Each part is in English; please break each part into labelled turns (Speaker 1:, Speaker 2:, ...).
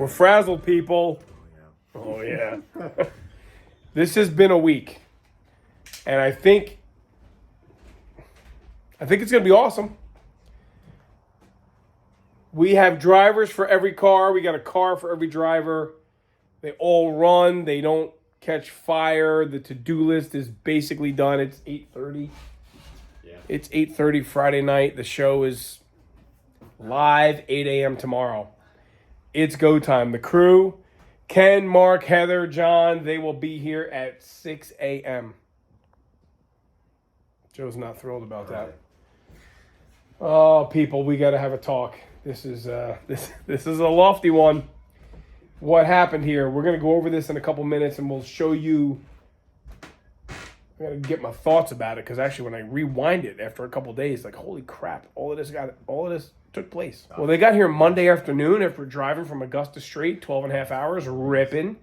Speaker 1: We're frazzled, people. Oh, yeah. This has been a week. And I think it's going to be awesome. We have drivers for every car. We got a car for every driver. They all run. They don't catch fire. The to-do list is basically done. It's 8:30. Yeah. It's 8:30 Friday night. The show is live 8 a.m. tomorrow. It's go time. The crew, Ken, Mark, Heather, John, they will be here at 6 a.m. Joe's not thrilled about that. Oh, people, we got to have a talk. This is this is a lofty one. What happened here? We're going to go over this in a couple minutes, and we'll show you. I got to get my thoughts about it, because actually when I rewind it after a couple days, like, holy crap, all of this took place. Well, they got here Monday afternoon after driving from Augusta straight, 12 and a half hours, ripping.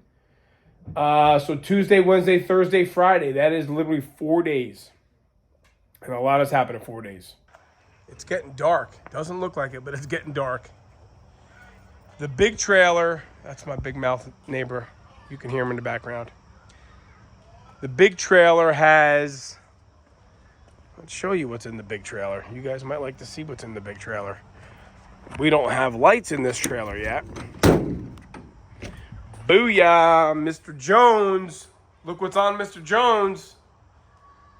Speaker 1: So Tuesday, Wednesday, Thursday, Friday, that is literally 4 days. And a lot has happened in 4 days. It's getting dark. Doesn't look like it, but it's getting dark. The big trailer, that's my big mouth neighbor. You can hear him in the background. The big trailer has, let's show you what's in the big trailer. You guys might like to see what's in the big trailer. We don't have lights in this trailer yet. Booyah, Mr. Jones. Look what's on Mr. Jones.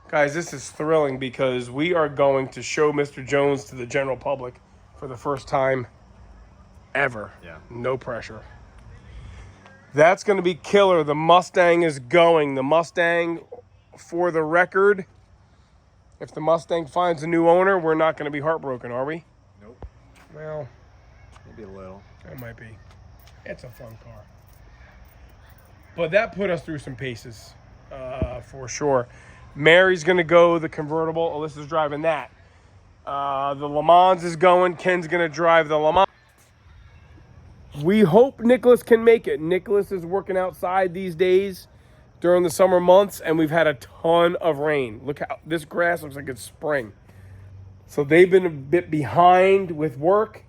Speaker 1: Guys, this is thrilling because we are going to show Mr. Jones to the general public for the first time ever. Yeah. No pressure. That's going to be killer. The Mustang is going. The Mustang, for the record, if the Mustang finds a new owner, we're not going to be heartbroken, are we?
Speaker 2: Nope.
Speaker 1: Well,
Speaker 2: maybe a little.
Speaker 1: It might be. It's a fun car. But that put us through some paces, for sure. Mary's going to go the convertible. Alyssa's driving that. The Le Mans is going. Ken's going to drive the Le Mans. We hope Nicholas can make it. Nicholas is working outside these days during the summer months, and we've had a ton of rain. Look how this grass looks like it's spring. So they've been a bit behind with work,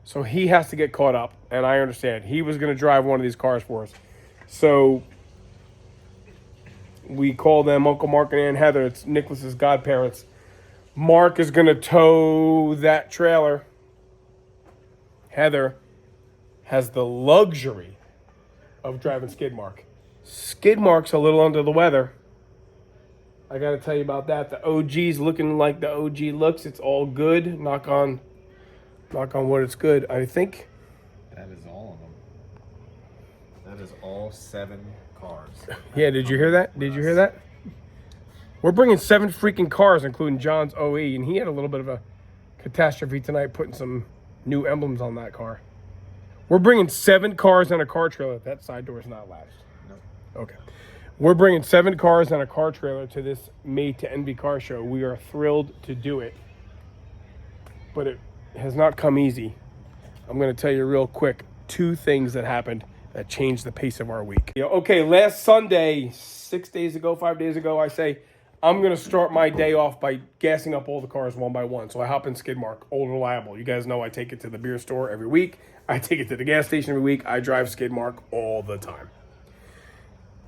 Speaker 1: so he has to get caught up, and I understand. He was going to drive one of these cars for us. So we call them Uncle Mark and Aunt Heather. It's Nicholas's godparents. Mark is going to tow that trailer. Heather has the luxury of driving Skid Mark. Skid Mark's a little under the weather. I got to tell you about that. The OG's looking like the OG looks. It's all good. Knock on wood, it's good. I think.
Speaker 2: That is all of them. That is all 7 cars.
Speaker 1: Yeah, did you hear that? Did you hear that? We're bringing 7 freaking cars, including John's OE, and he had a little bit of a catastrophe tonight putting some new emblems on that car. We're bringing 7 cars and a car trailer. That side door is not latched. No. Okay. We're bringing 7 cars and a car trailer to this Made to Envy car show. We are thrilled to do it, but it has not come easy. I'm going to tell you real quick 2 things that happened that changed the pace of our week. Okay, last Sunday, 5 days ago, I say, I'm going to start my day off by gassing up all the cars one by one. So I hop in Skid Mark, old reliable. You guys know I take it to the beer store every week. I take it to the gas station every week. I drive Skid Mark all the time.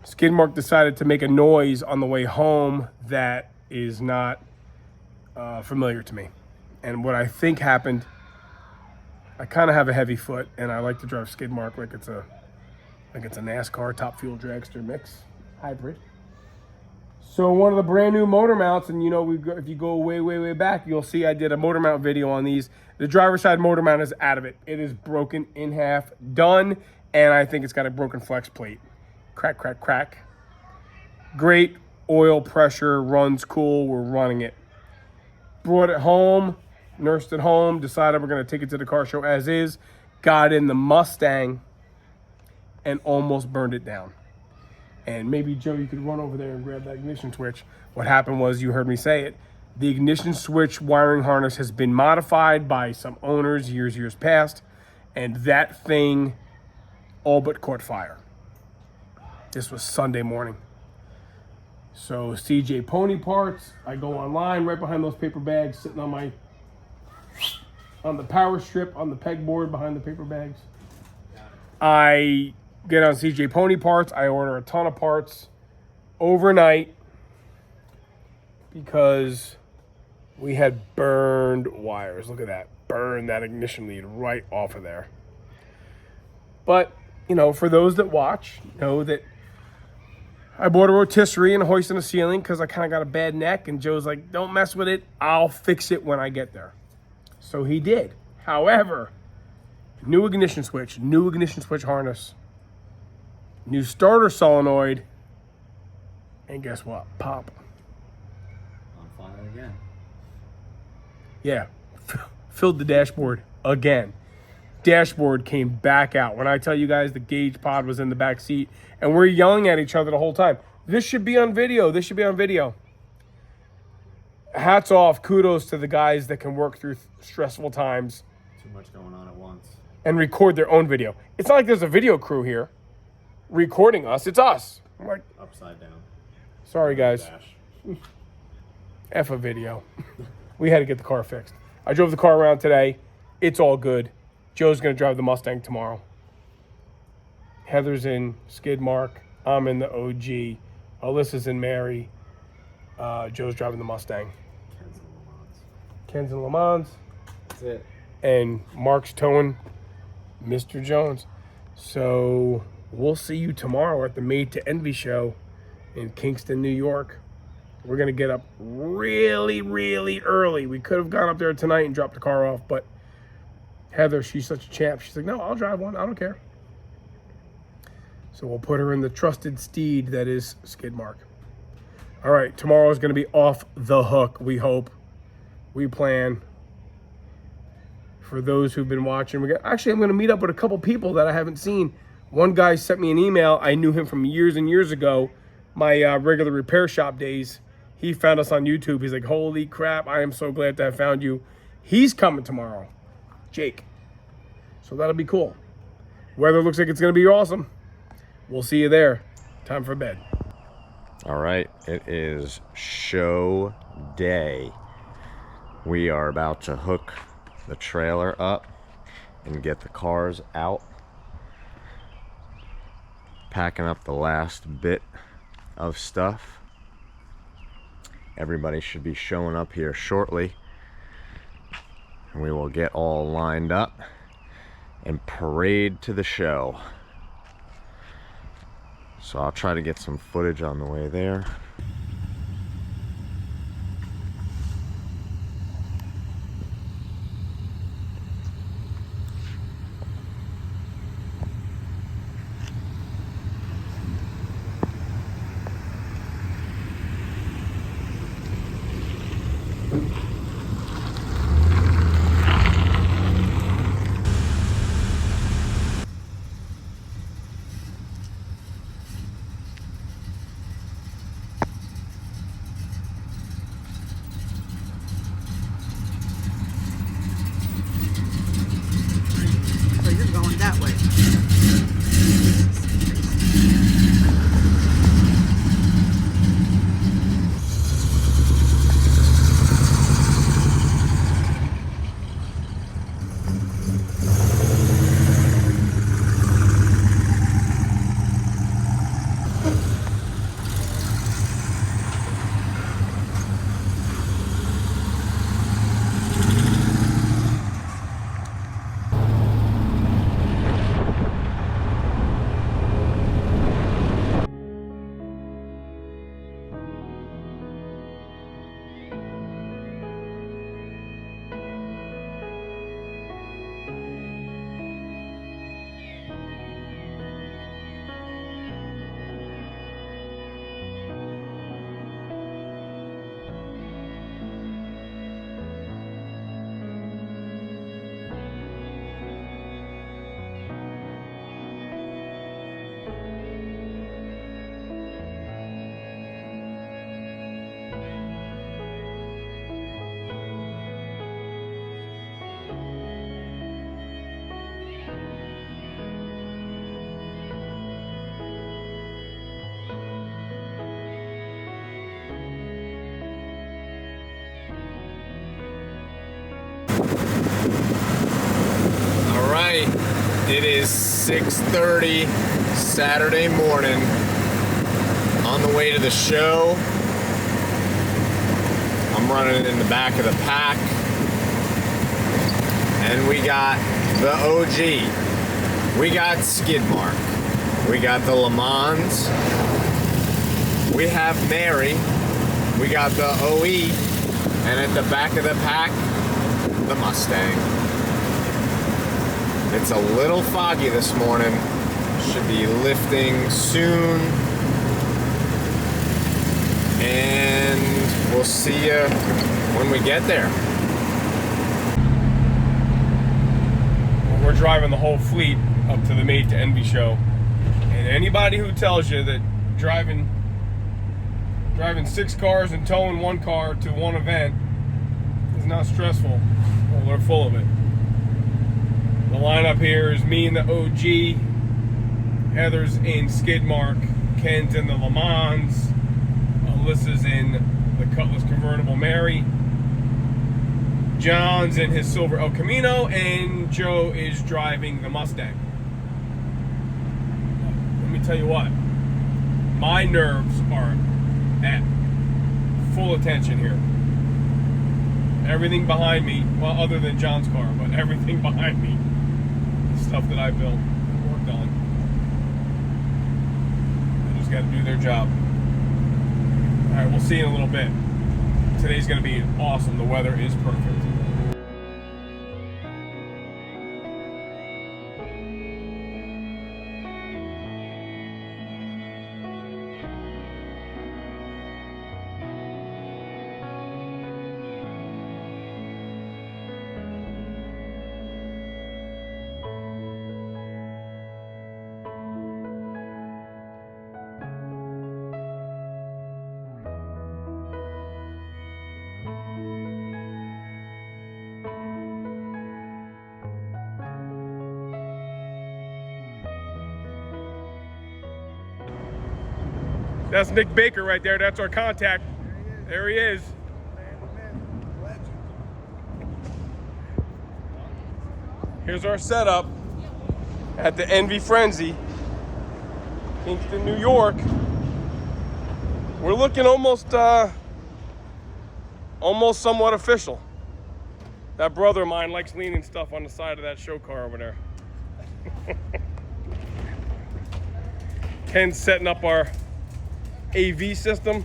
Speaker 1: Skid Mark decided to make a noise on the way home that is not familiar to me. And what I think happened, I kind of have a heavy foot, and I like to drive Skid Mark like it's a NASCAR Top Fuel Dragster mix hybrid. So one of the brand new motor mounts, and if you go way back, you'll see I did a motor mount video on these. The driver's side motor mount is out of it. It is broken in half, done, and I think it's got a broken flex plate. Crack, crack, crack. Great oil pressure, runs cool, we're running it. Brought it home, nursed it home, decided we're gonna take it to the car show as is, got in the Mustang, and almost burned it down. And maybe, Joe, you could run over there and grab that ignition switch. What happened was, you heard me say it, the ignition switch wiring harness has been modified by some owners years past, and that thing all but caught fire. This was Sunday morning. So CJ Pony Parts, I go online right behind those paper bags, sitting on the power strip on the pegboard behind the paper bags. I get on CJ Pony Parts. I order a ton of parts overnight because we had burned wires. Look at that. Burned that ignition lead right off of there. But, you know, for those that watch, know that I bought a rotisserie and a hoist in the ceiling because I kind of got a bad neck. And Joe's like, don't mess with it. I'll fix it when I get there. So he did. However, new ignition switch harness, new starter solenoid, and guess what? Pop.
Speaker 2: On fire again.
Speaker 1: Yeah, filled the dashboard again. Dashboard came back out. When I tell you guys the gauge pod was in the back seat, and we're yelling at each other the whole time. This should be on video. This should be on video. Hats off, kudos to the guys that can work through stressful times.
Speaker 2: Too much going on at once.
Speaker 1: And record their own video. It's not like there's a video crew here recording us. It's us. I'm like,
Speaker 2: Upside down.
Speaker 1: sorry guys.
Speaker 2: Dash.
Speaker 1: F a video. We had to get the car fixed. I drove the car around today. It's all good. Joe's going to drive the Mustang tomorrow. Heather's in Skid Mark. I'm in the OG. Alyssa's in Mary. Joe's driving the Mustang. Ken's in Le Mans.
Speaker 2: That's it.
Speaker 1: And Mark's towing Mr. Jones. So we'll see you tomorrow at the Made to Envy show in Kingston, New York. We're going to get up really, really early. We could have gone up there tonight and dropped the car off, but Heather, she's such a champ. She's like, no, I'll drive one. I don't care. So we'll put her in the trusted steed that is Skid Mark. All right, tomorrow is going to be off the hook, we hope. We plan. For those who've been watching, actually, I'm going to meet up with a couple people that I haven't seen. One guy sent me an email. I knew him from years and years ago, my regular repair shop days. He found us on YouTube. He's like, holy crap, I am so glad to have found you. He's coming tomorrow, Jake. So that'll be cool. Weather looks like it's going to be awesome. We'll see you there. Time for bed.
Speaker 2: All right, it is show day. We are about to hook the trailer up and get the cars out. Packing up the last bit of stuff. Everybody should be showing up here shortly. And we will get all lined up and parade to the show. So I'll try to get some footage on the way there.
Speaker 3: So you're going that way.
Speaker 2: It is 6:30 Saturday morning on the way to the show. I'm running in the back of the pack. And we got the OG. We got Skidmark. We got the Le Mans. We have Mary. We got the OE. And at the back of the pack, the Mustang. It's a little foggy this morning. Should be lifting soon. And we'll see you when we get there.
Speaker 1: We're driving the whole fleet up to the Made to Envy show. And anybody who tells you that driving 6 cars and towing 1 car to one event is not stressful, well, they're full of it. The lineup here is me and the OG, Heather's in Skidmark, Ken's in the Le Mans, Alyssa's in the Cutlass convertible Mary, John's in his silver El Camino, and Joe is driving the Mustang. Let me tell you what, my nerves are at full attention here. Everything behind me, well, other than John's car, but everything behind me, the stuff that I built and worked on, they just got to do their job. All right, we'll see you in a little bit. Today's going to be awesome. The weather is perfect. That's Nick Baker right there. That's our contact. There he is. Here's our setup at the Envy Frenzy, Kingston, New York. We're looking almost somewhat official. That brother of mine likes leaning stuff on the side of that show car over there. Ken's setting up our AV system.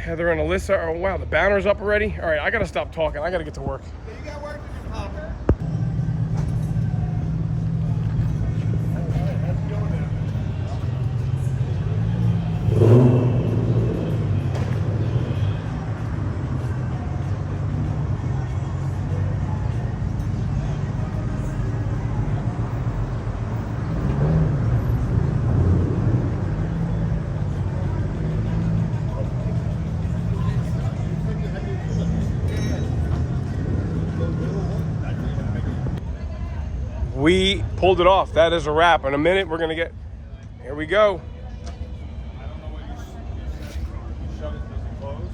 Speaker 1: Heather and Alyssa are, wow, the banner's up already. All right, I gotta stop talking. I gotta get to work.
Speaker 3: You got work to do, Papa.
Speaker 1: We pulled it off. That is a wrap. In a minute, we're gonna get, here we go. I don't know what you shut it, does it close?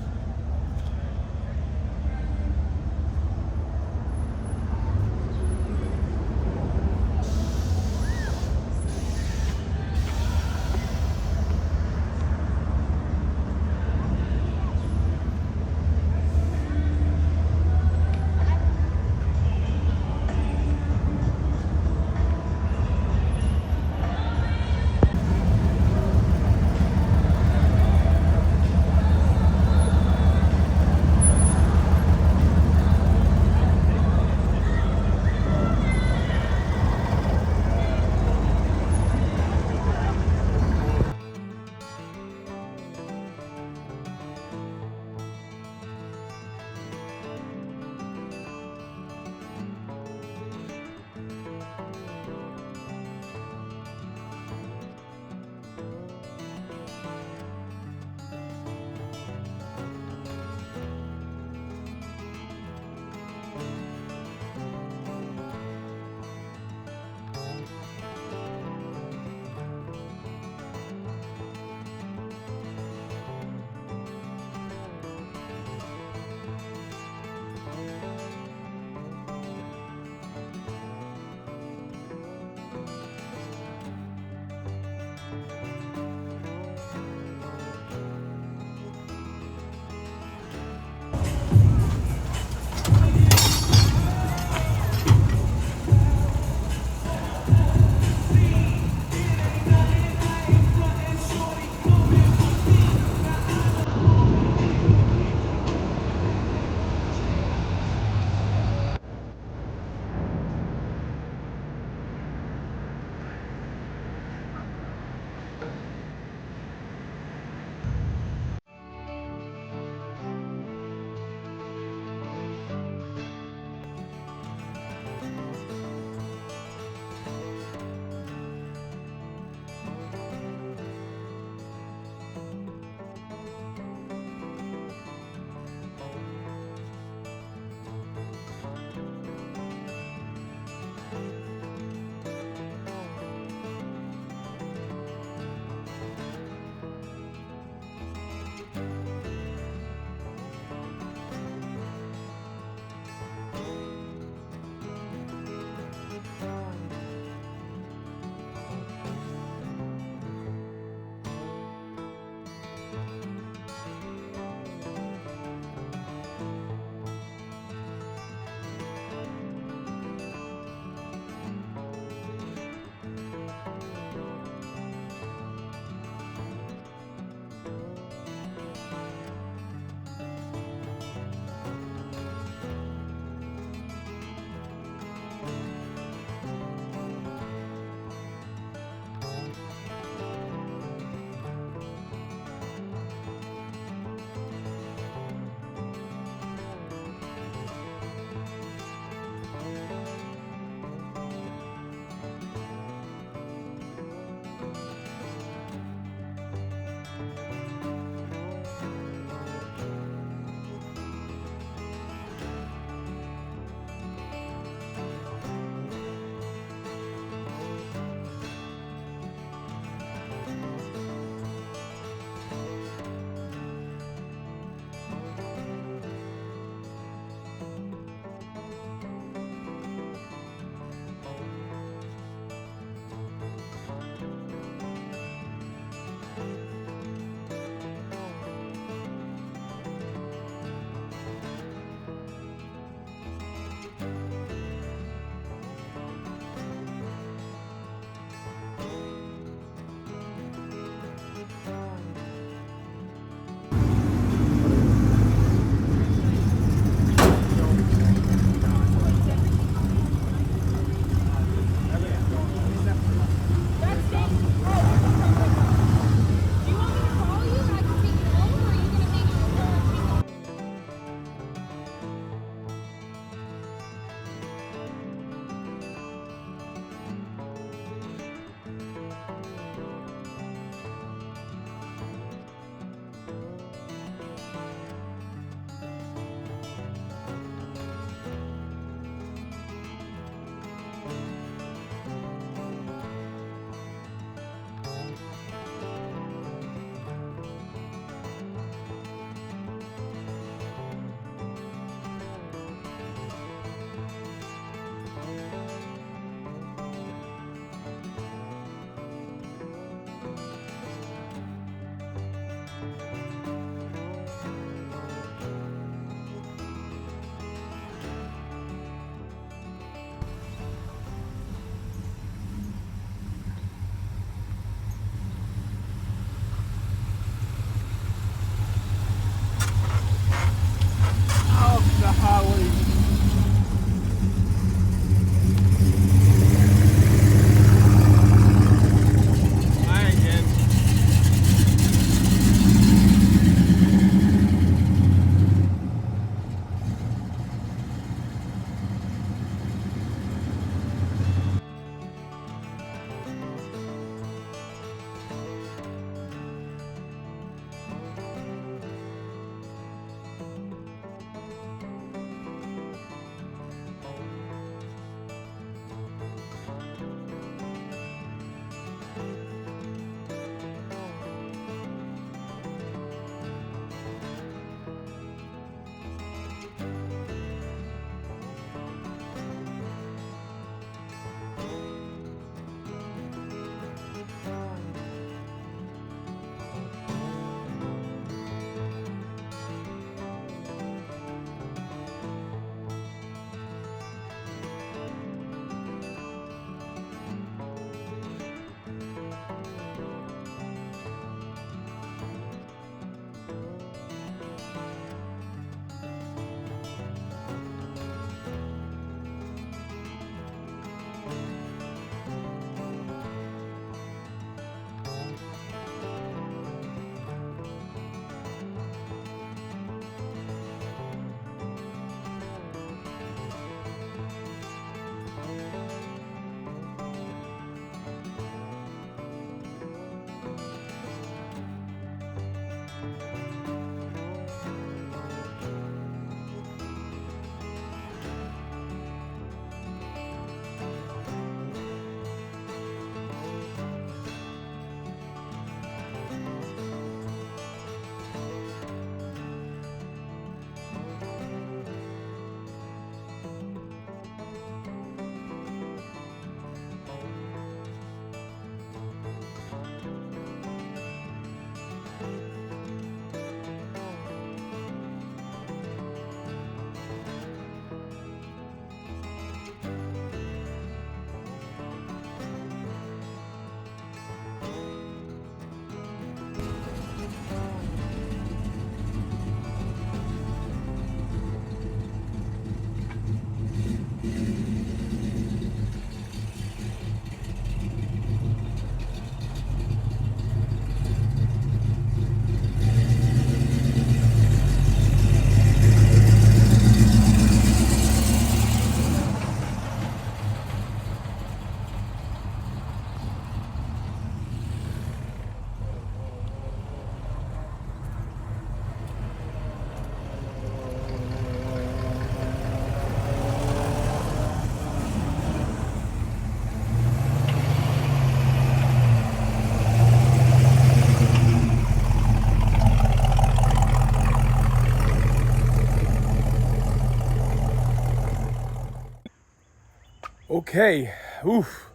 Speaker 1: Okay, oof,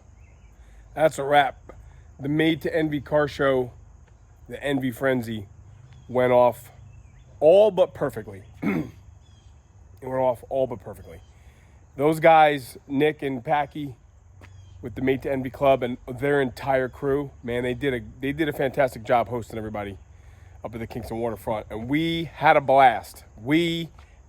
Speaker 1: that's a wrap. The Made to Envy car show, the Envy Frenzy, went off all but perfectly. It went off all but perfectly. Those guys, Nick and Packy, with the Made to Envy Club and their entire crew, man, they did a fantastic job hosting everybody up at the Kingston Waterfront, and we had a blast.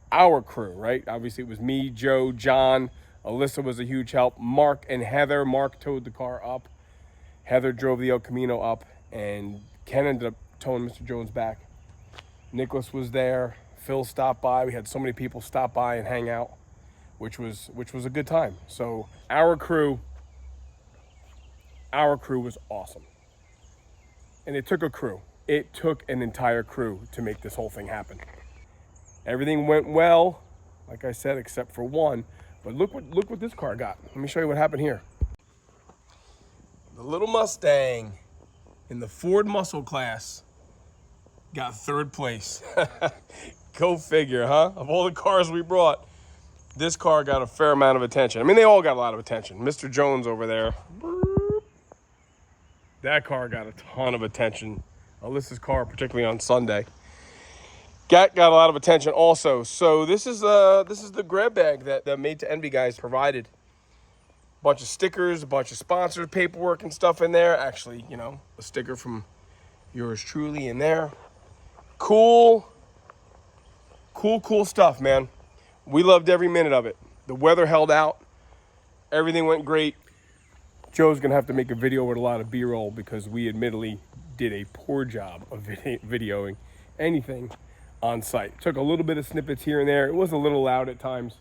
Speaker 1: Our crew, right? Obviously, it was me, Joe, John. Alyssa was a huge help. Mark and Heather. Mark towed the car up. Heather drove the El Camino up, and Ken ended up towing Mr. Jones back. Nicholas was there. Phil stopped by. We had so many people stop by and hang out, which was a good time. So our crew was awesome. And it took a crew. It took an entire crew to make this whole thing happen. Everything went well, like I said, except for one. But look what this car got. Let me show you what happened here. The little Mustang in the Ford Muscle class got third place. Go figure, huh? Of all the cars we brought, this car got a fair amount of attention. I mean, they all got a lot of attention. Mr. Jones over there, that car got a ton of attention. Alyssa's car, particularly on Sunday, got a lot of attention also. So this is the grab bag that the Made to Envy guys provided. A bunch of stickers, a bunch of sponsored paperwork and stuff in there. Actually, you know, a sticker from yours truly in there. Cool stuff, man. We loved every minute of it. The weather held out. Everything went great. Joe's gonna have to make a video with a lot of B-roll because we admittedly did a poor job of videoing anything on site. Took a little bit of snippets here and there. It was a little loud at times.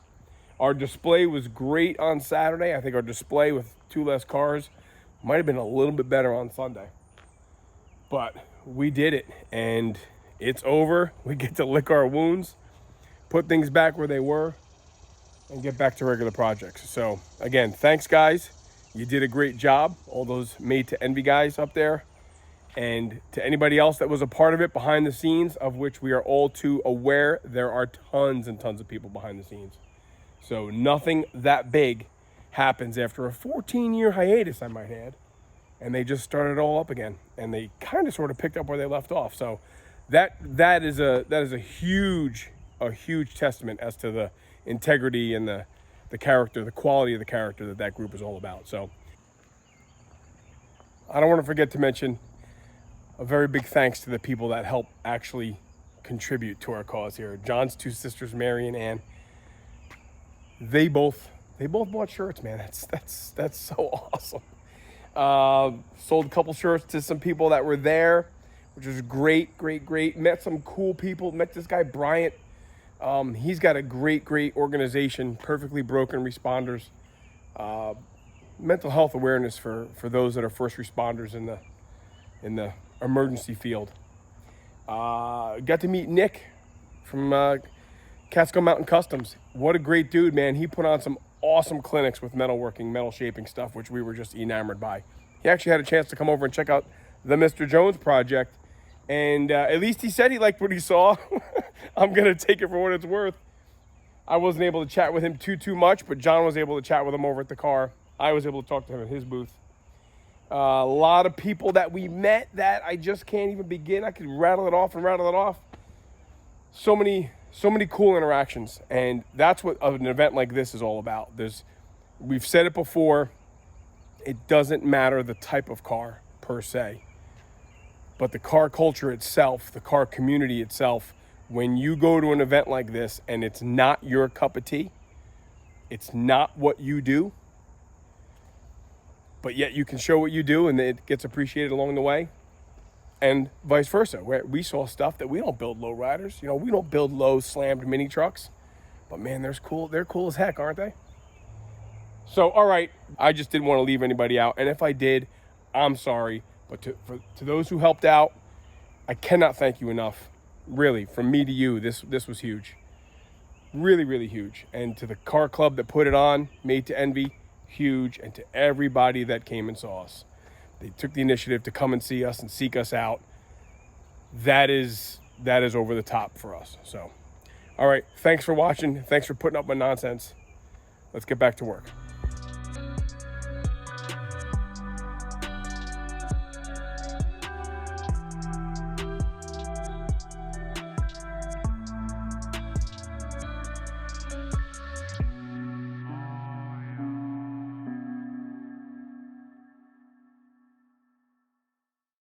Speaker 1: Our display was great on Saturday. I think our display with 2 less cars might have been a little bit better on Sunday. But we did it, and it's over. We get to lick our wounds, put things back where they were, and get back to regular projects. So again, thanks guys. You did a great job, all those Made to Envy guys up there. And to anybody else that was a part of it behind the scenes, of which we are all too aware, there are tons and tons of people behind the scenes. So nothing that big happens after a 14-year hiatus, I might add. And they just started it all up again. And they kind of sort of picked up where they left off. So that is a huge testament as to the integrity and the character, the quality of the character that group is all about. So I don't want to forget to mention a very big thanks to the people that help actually contribute to our cause here. John's 2 sisters, Mary and Ann. They both bought shirts, man. That's so awesome. Sold a couple shirts to some people that were there, which was great. Met some cool people. Met this guy Bryant. He's got a great organization, Perfectly Broken Responders. Mental health awareness for those that are first responders in the emergency field. Got to meet Nick from Catskill Mountain Customs. What a great dude, man. He put on some awesome clinics with metalworking, metal shaping stuff, which we were just enamored by. He actually had a chance to come over and check out the Mr. Jones project. And at least he said he liked what he saw. I'm going to take it for what it's worth. I wasn't able to chat with him too much, but John was able to chat with him over at the car. I was able to talk to him at his booth. A lot of people that we met that I just can't even begin. I could rattle it off. So many cool interactions. And that's what an event like this is all about. We've said it before, it doesn't matter the type of car per se. But the car culture itself, the car community itself, when you go to an event like this and it's not your cup of tea, it's not what you do, but yet you can show what you do and it gets appreciated along the way, and vice versa. Where we saw stuff that we don't build low riders. You know, we don't build low slammed mini trucks, but man, they're cool as heck, aren't they? So, all right, I just didn't want to leave anybody out. And if I did, I'm sorry. But to those who helped out, I cannot thank you enough. Really, from me to you, this was huge. Really huge. And to the car club that put it on, Made to Envy, huge. And to everybody that came and saw us. They took the initiative to come and see us and seek us out. That is over the top for us. So, all right, thanks for watching. Thanks for putting up my nonsense. Let's get back to work.